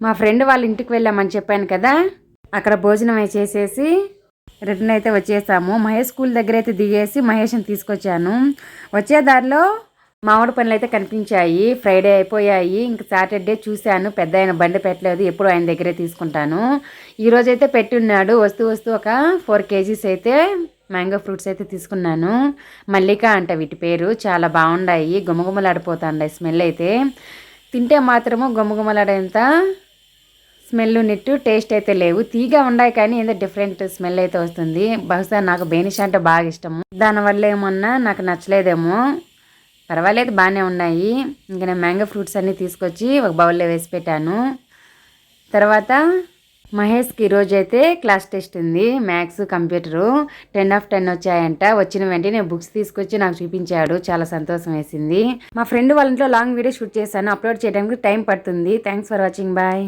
మా ఫ్రెండ్ వాళ్ళ ఇంటికి వెళ్ళామని చెప్పాను కదా, అక్కడ భోజనం చేసేసి రిటర్న్ అయితే వచ్చేసాము. మహేష్ స్కూల్ దగ్గర అయితే దిగేసి మహేష్ని తీసుకొచ్చాను. వచ్చే దారిలో మామిడి పనులు అయితే కనిపించాయి. ఫ్రైడే అయిపోయాయి. ఇంక సాటర్డే చూశాను, పెద్ద ఆయన బండి పెట్టలేదు, ఎప్పుడు ఆయన దగ్గరే తీసుకుంటాను. ఈరోజైతే పెట్టి ఉన్నాడు. వస్తూ ఒక 4 kgs అయితే మ్యాంగో ఫ్రూట్స్ అయితే తీసుకున్నాను. మల్లిక అంట వీటి పేరు. చాలా బాగున్నాయి, గుమగుమలాడిపోతాయి స్మెల్ అయితే. తింటే మాత్రము గుమగుమలాడేంత స్మెల్ నెట్టు టేస్ట్ అయితే లేవు. తీగా ఉన్నాయి కానీ ఏదో డిఫరెంట్ స్మెల్ అయితే వస్తుంది. బహుశా నాకు బేనిష్ అంటే బాగా ఇష్టము, దానివల్ల ఏమన్నా నాకు నచ్చలేదేమో. పర్వాలేదు, బాగానే ఉన్నాయి. ఇంకా నేను మ్యాంగో ఫ్రూట్స్ అన్నీ తీసుకొచ్చి ఒక బౌల్లో వేసి పెట్టాను. తర్వాత మహేష్కి ఈరోజు అయితే క్లాస్ టెస్ట్ ఉంది, మ్యాథ్స్ కంప్యూటరు. 10/10 వచ్చాయంట. వచ్చిన వెంటనే బుక్స్ తీసుకొచ్చి నాకు చూపించాడు. చాలా సంతోషం వేసింది. మా ఫ్రెండ్ వాళ్ళ ఇంట్లో లాంగ్ వీడియో షూట్ చేశాను, అప్లోడ్ చేయడానికి టైం పడుతుంది. Thanks for watching, bye.